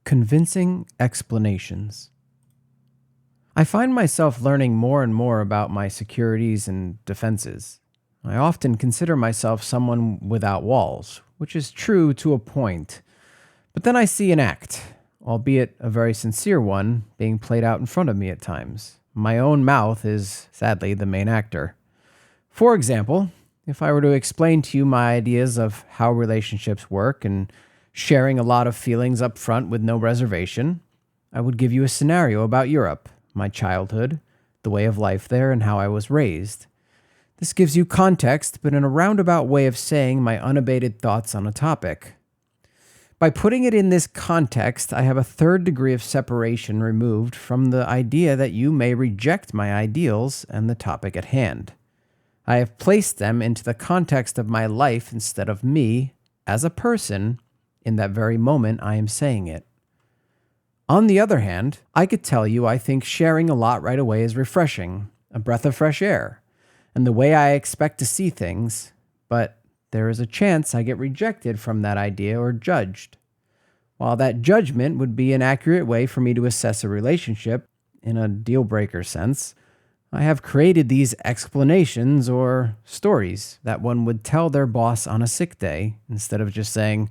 Convincing explanations. I find myself learning more and more about my securities and defenses. I often consider myself someone without walls, which is true to a point. But then I see an act, albeit a very sincere one, being played out in front of me at times. My own mouth is, sadly, the main actor. For example, if I were to explain to you my ideas of how relationships work and sharing a lot of feelings up front with no reservation, I would give you a scenario about Europe, my childhood, the way of life there, and how I was raised. This gives you context, but in a roundabout way of saying my unabated thoughts on a topic. By putting it in this context, I have a third degree of separation removed from the idea that you may reject my ideals and the topic at hand. I have placed them into the context of my life instead of me, as a person, in that very moment I am saying it. On the other hand, I could tell you I think sharing a lot right away is refreshing, a breath of fresh air, and the way I expect to see things, but there is a chance I get rejected from that idea or judged. While that judgment would be an accurate way for me to assess a relationship, in a deal-breaker sense, I have created these explanations or stories that one would tell their boss on a sick day, instead of just saying,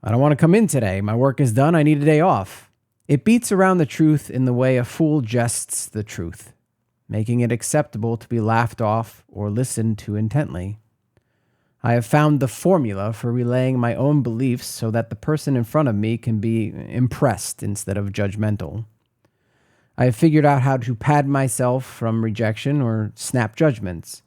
"I don't want to come in today. My work is done. I need a day off." It beats around the truth in the way a fool jests the truth, making it acceptable to be laughed off or listened to intently. I have found the formula for relaying my own beliefs so that the person in front of me can be impressed instead of judgmental. I have figured out how to pad myself from rejection or snap judgments.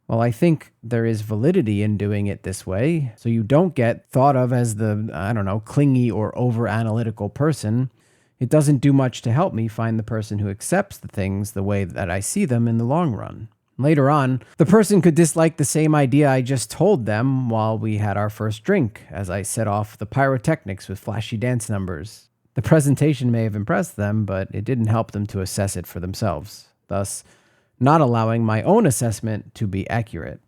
While I think there is validity in doing it this way, so you don't get thought of as the, clingy or over-analytical person, it doesn't do much to help me find the person who accepts the things the way that I see them in the long run. Later on, the person could dislike the same idea I just told them while we had our first drink, as I set off the pyrotechnics with flashy dance numbers. The presentation may have impressed them, but it didn't help them to assess it for themselves, thus not allowing my own assessment to be accurate.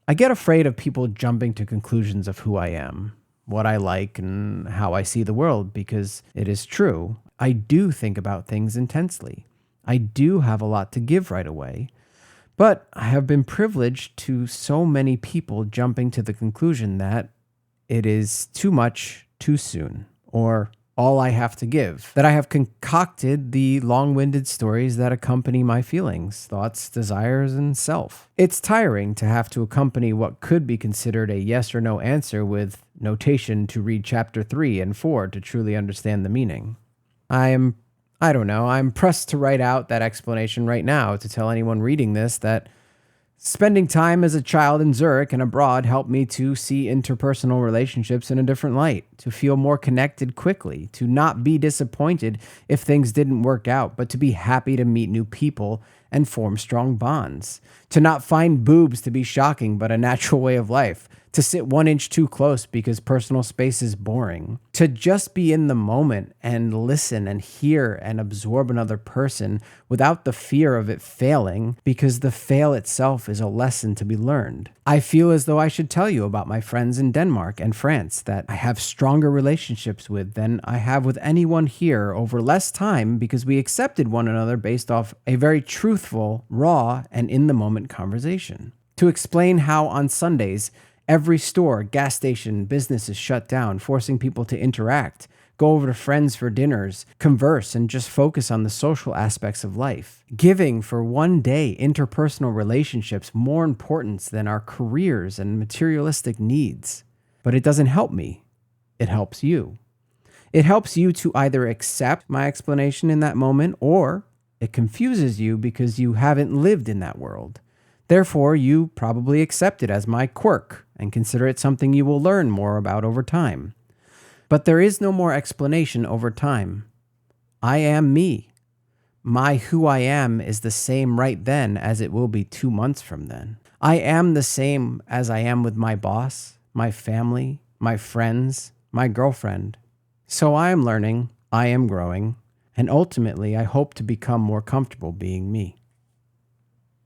I get afraid of people jumping to conclusions of who I am, what I like, and how I see the world, because it is true. I do think about things intensely. I do have a lot to give right away. But I have been privileged to so many people jumping to the conclusion that it is too much too soon, or all I have to give, that I have concocted the long-winded stories that accompany my feelings, thoughts, desires, and self. It's tiring to have to accompany what could be considered a yes or no answer with notation to read chapter 3 and 4 to truly understand the meaning. I'm pressed to write out that explanation right now to tell anyone reading this that spending time as a child in Zurich and abroad helped me to see interpersonal relationships in a different light, to feel more connected quickly, to not be disappointed if things didn't work out, but to be happy to meet new people and form strong bonds, to not find boobs to be shocking but a natural way of life, to sit 1 inch too close because personal space is boring, to just be in the moment and listen and hear and absorb another person without the fear of it failing, because the fail itself is a lesson to be learned. I feel as though I should tell you about my friends in Denmark and France that I have stronger relationships with than I have with anyone here over less time, because we accepted one another based off a very truthful, raw, and in-the-moment conversation. To explain how on Sundays, every store, gas station, business is shut down, forcing people to interact, go over to friends for dinners, converse, and just focus on the social aspects of life. Giving for one day interpersonal relationships more importance than our careers and materialistic needs. But it doesn't help me. It helps you. It helps you to either accept my explanation in that moment, or it confuses you because you haven't lived in that world. Therefore, you probably accept it as my quirk and consider it something you will learn more about over time. But there is no more explanation over time. I am me. My who I am is the same right then as it will be 2 months from then. I am the same as I am with my boss, my family, my friends, my girlfriend. So I am learning, I am growing, and ultimately I hope to become more comfortable being me.